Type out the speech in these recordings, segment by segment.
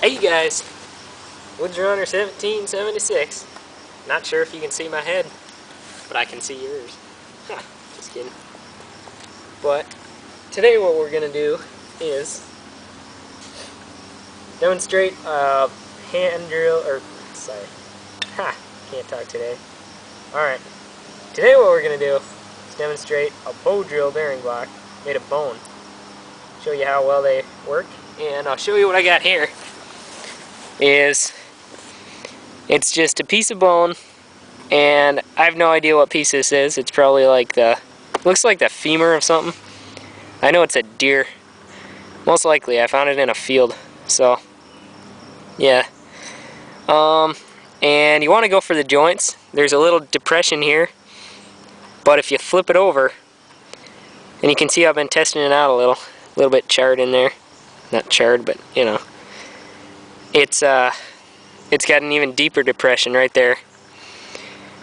Hey guys, Woods Runner 1776. Not sure if you can see my head, but I can see yours. Just kidding. But today what we're gonna do is demonstrate a hand drill, can't talk today. Alright, today what we're gonna do is demonstrate a bow drill bearing block made of bone. Show you how well they work, and I'll show you what I got here. It's just a piece of bone, and I have no idea what piece this is. It's probably like looks like the femur of something. I know it's a deer. Most likely, I found it in a field. So, yeah. And you want to go for the joints. There's a little depression here, but if you flip it over, and you can see I've been testing it out a little bit charred in there. Not charred, but you know. It's got an even deeper depression right there.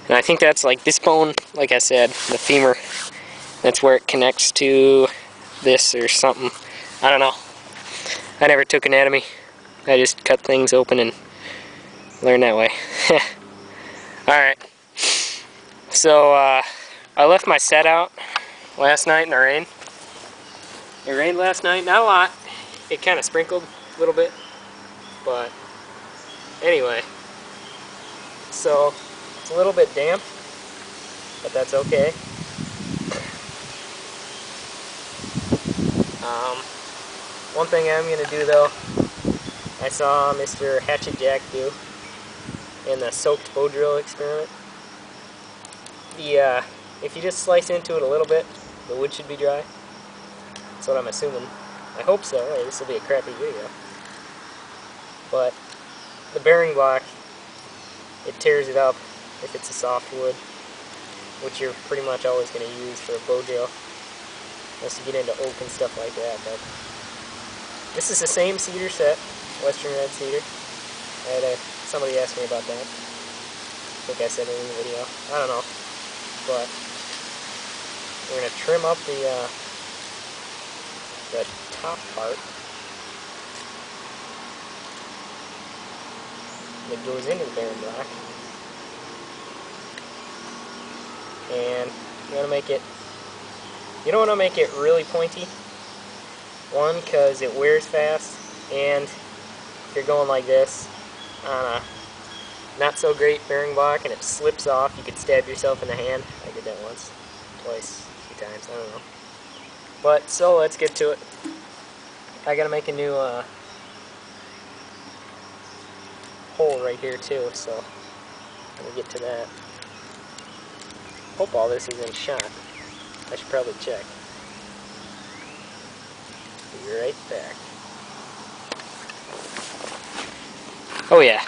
And I think that's like this bone, like I said, the femur. That's where it connects to this or something. I don't know. I never took anatomy. I just cut things open and learned that way. Alright. So, I left my set out last night in the rain. It rained last night, not a lot. It kind of sprinkled a little bit. But anyway, so it's a little bit damp, but that's okay. One thing I'm going to do though, I saw Mr. Hatchet Jack do in the soaked bow drill experiment. If you just slice into it a little bit, the wood should be dry. That's what I'm assuming. I hope so. Hey, this will be a crappy video. But the bearing block, it tears it up if it's a soft wood, which you're pretty much always going to use for a bow drill, unless you get into oak and stuff like that. But this is the same cedar set, Western Red Cedar. Somebody asked me about that. I think I said it in the video. I don't know. But we're going to trim up the top part that goes into the bearing block, and you want to make it, you don't want to make it really pointy. One, because it wears fast, and if you're going like this on a not so great bearing block and it slips off, you could stab yourself in the hand. I did that once, twice, a few times, I don't know. But so let's get to it. I gotta make a new hole right here too, so let me get to that. Hope all this is in shot. I should probably check. Be right back. Oh yeah.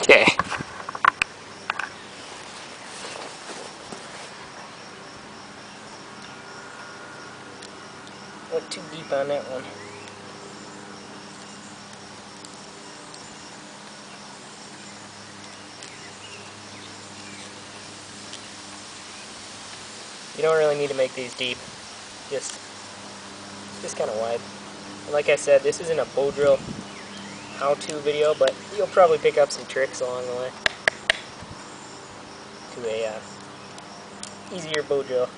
Okay. Went too deep on that one. You don't really need to make these deep, just kind of wide. And like I said, this isn't a bow drill how-to video, but you'll probably pick up some tricks along the way to a easier bow drill.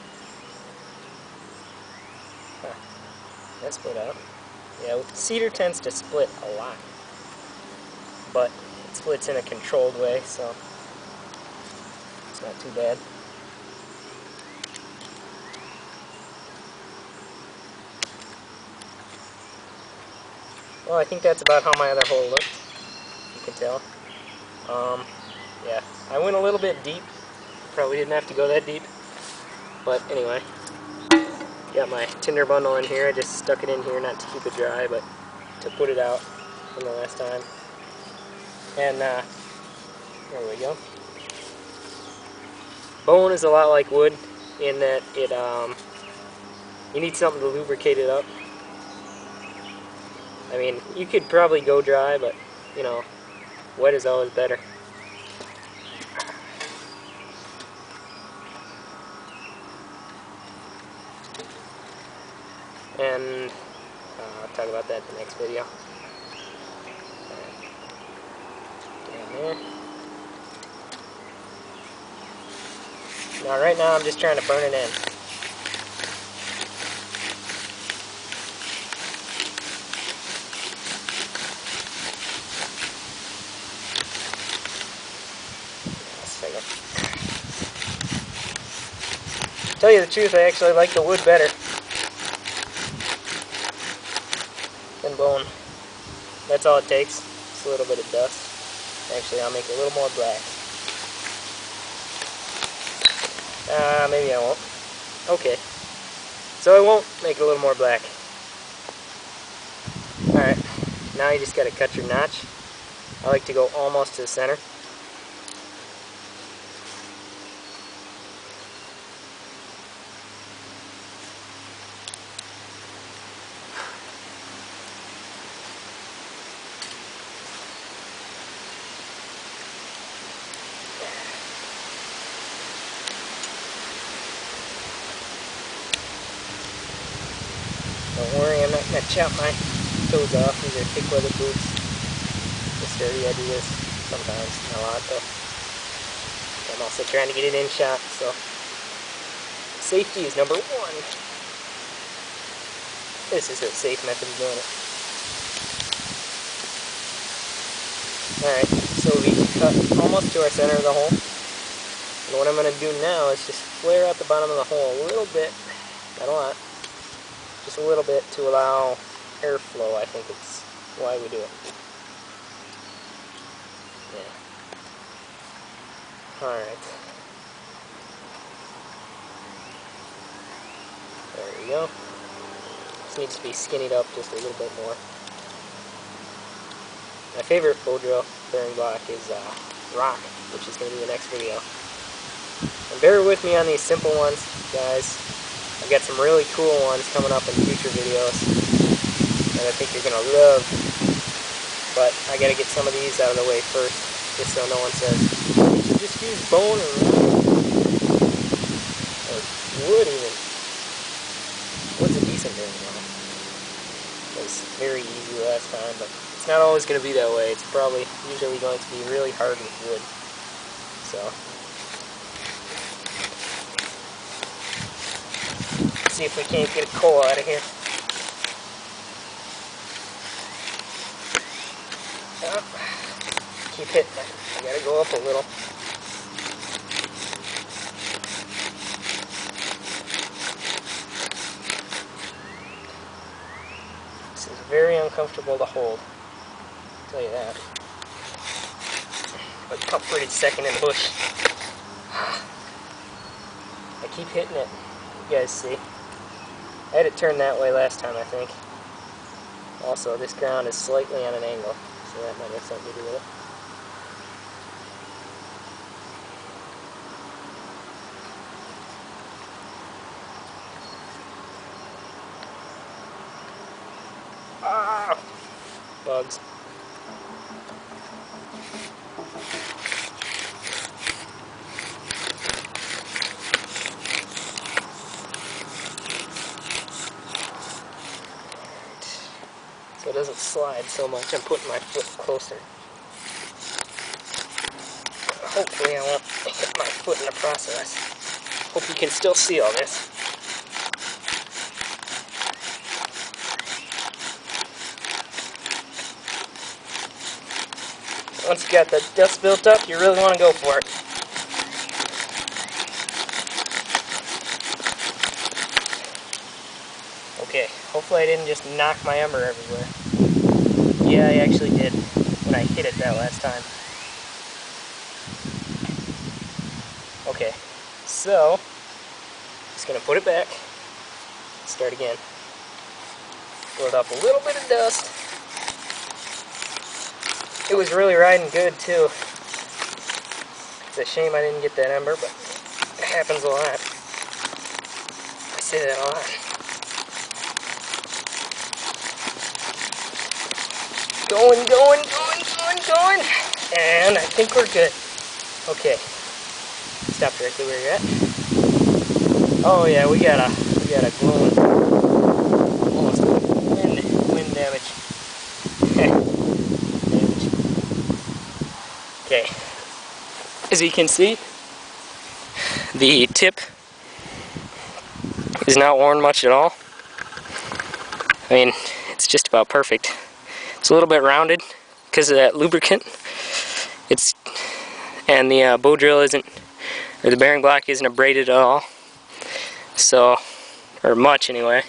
That split out. Yeah, cedar tends to split a lot, but it splits in a controlled way, so it's not too bad. Well, I think that's about how my other hole looked, you can tell. Yeah, I went a little bit deep. Probably didn't have to go that deep. But anyway, got my tinder bundle in here. I just stuck it in here, not to keep it dry, but to put it out from the last time. And there we go. Bone is a lot like wood in that it you need something to lubricate it up. I mean, you could probably go dry, but, you know, wet is always better. and I'll talk about that in the next video. Down there. Now right now I'm just trying to burn it in. To tell you the truth, I actually like the wood better than bone. That's all it takes, just a little bit of dust. Actually, I'll make it a little more black. Maybe I won't. Okay. So I won't make it a little more black. Alright, now you just gotta cut your notch. I like to go almost to the center. Don't worry, I'm not going to chop my toes off. These are thick leather boots. They're sturdy. I do this sometimes, not a lot though. I'm also trying to get it in shot, so safety is number one. This is a safe method of doing it. Alright, so we cut almost to our center of the hole. And what I'm going to do now is just flare out the bottom of the hole a little bit, not a lot. Just a little bit to allow airflow, I think it's why we do it. Yeah. Alright. There we go. This needs to be skinnied up just a little bit more. My favorite bow drill bearing block is rock, which is going to be the next video. And bear with me on these simple ones, guys. I've got some really cool ones coming up in future videos that I think you're going to love. But I got to get some of these out of the way first, just so no one says, you should just use bone or wood even. Wood's a decent bearing block. It was very easy last time, but it's not always going to be that way. It's probably usually going to be really hard with wood. So see if we can't get a coal out of here. Oh, keep hitting it. I gotta go up a little. This is very uncomfortable to hold. I'll tell you that. But comforted second in the bush. I keep hitting it. You guys see? I had it turned that way last time, I think. Also, this ground is slightly on an angle, so that might have something to do with it. Ah! Bugs. So it doesn't slide so much. I'm putting my foot closer. Hopefully I won't hit my foot in the process. Hope you can still see all this. Once you got the dust built up, you really want to go for it. Okay, hopefully I didn't just knock my ember everywhere. Yeah, I actually did when I hit it that last time. Okay, so, just going to put it back, start again. Build up a little bit of dust. It was really riding good too. It's a shame I didn't get that ember, but it happens a lot. I say that a lot. Going, going, going, going, going. And I think we're good. Okay. Stop directly where you're at. Oh yeah, we got a glowing Okay, as you can see, the tip is not worn much at all. I mean, it's just about perfect. It's a little bit rounded because of that lubricant. And the bow drill isn't, or the bearing block isn't abraded at all. So, or much anyway.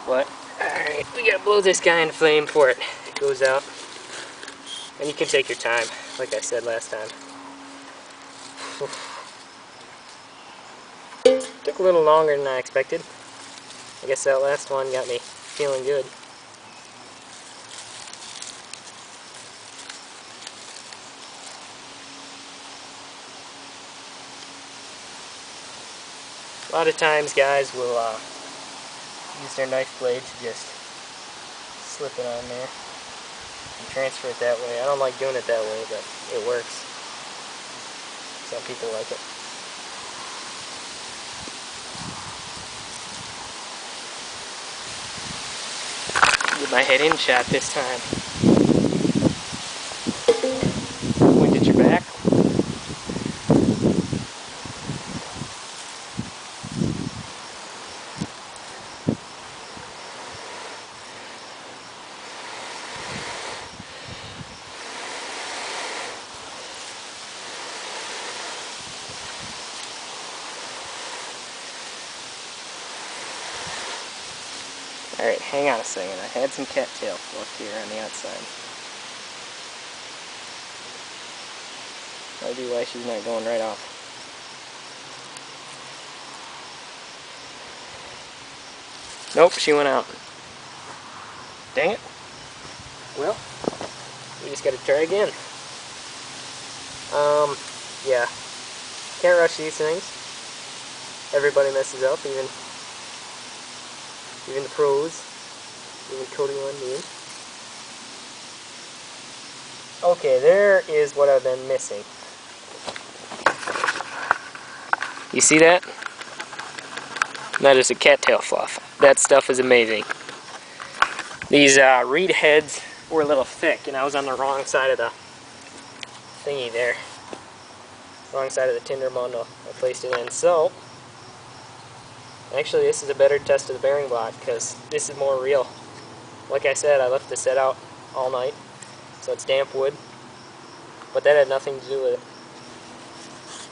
But, alright, we gotta blow this guy in flame before it goes out. And you can take your time, like I said last time. Took a little longer than I expected. I guess that last one got me feeling good. A lot of times guys will use their knife blade to just slip it on there and transfer it that way. I don't like doing it that way, but it works. Some people like it. Get my head in shot this time. Point at your back. Alright, hang on a second. I had some cattail fluff here on the outside. Might be why she's not going right off. Nope, she went out. Dang it. Well, we just gotta try again. Yeah. Can't rush these things. Everybody messes up, even the pros, even Cody Lundeen. Okay, there is what I've been missing. You see that? That is a cattail fluff. That stuff is amazing. These reed heads were a little thick, and I was on the wrong side of the thingy there. Wrong side of the tinder bundle I placed it in. So, actually this is a better test of the bearing block because this is more real. Like I said, I left this set out all night, so it's damp wood. But that had nothing to do with it.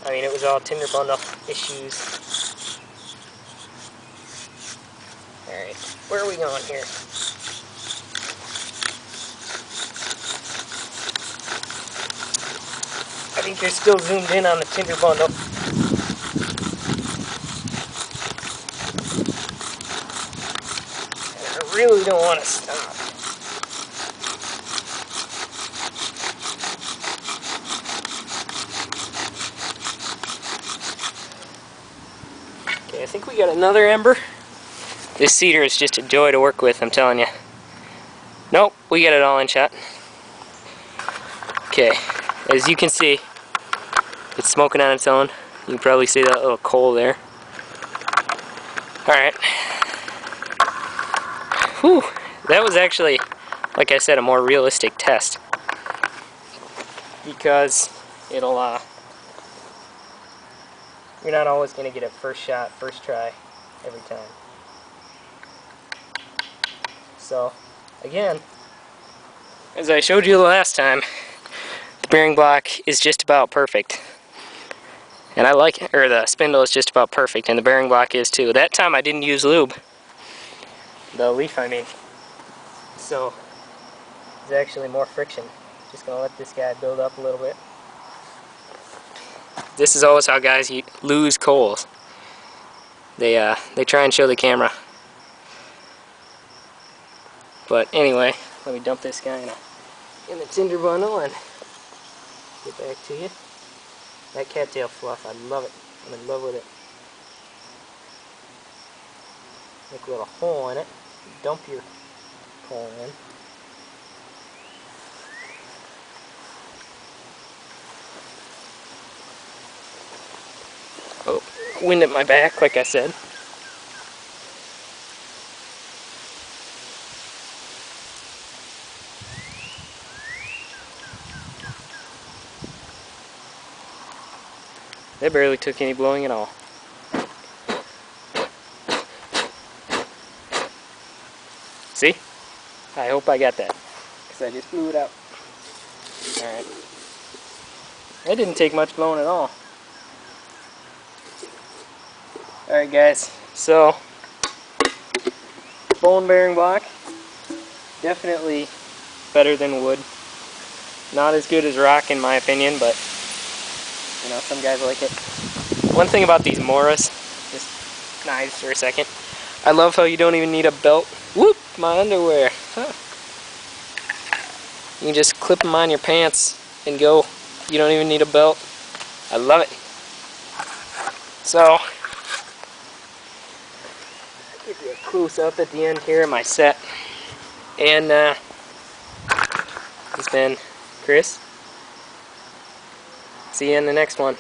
I mean, it was all tinder bundle issues. Alright, where are we going here? I think you're still zoomed in on the tinder bundle. And I really don't want to stop. Okay, I think we got another ember. This cedar is just a joy to work with, I'm telling you. Nope, we got it all in shot. Okay, as you can see, it's smoking on its own. You can probably see that little coal there. Alright. Whew, that was actually, like I said, a more realistic test. Because it'll, you're not always going to get a first shot, first try, every time. So, again, as I showed you the last time, the bearing block is just about perfect. And I like it, or the spindle is just about perfect, and the bearing block is too. That time I didn't use lube. The leaf, I mean. So, there's actually more friction. Just going to let this guy build up a little bit. This is always how guys lose coals. They try and show the camera. But anyway, let me dump this guy in the tinder bundle and get back to you. That cattail fluff, I love it. I'm in love with it. Make a little hole in it. Dump your coal in. Oh, wind at my back, like I said. That barely took any blowing at all. See? I hope I got that, because I just blew it out. Alright. That didn't take much blowing at all. Alright guys, so bone bearing block, definitely better than wood. Not as good as rock in my opinion, but you know, some guys like it. One thing about these Moras, just knives for a second, I love how you don't even need a belt. Whoop, my underwear. Huh. You can just clip them on your pants and go. You don't even need a belt. I love it. So, give you a close up at the end here of my set. And he's been Chris. See you in the next one.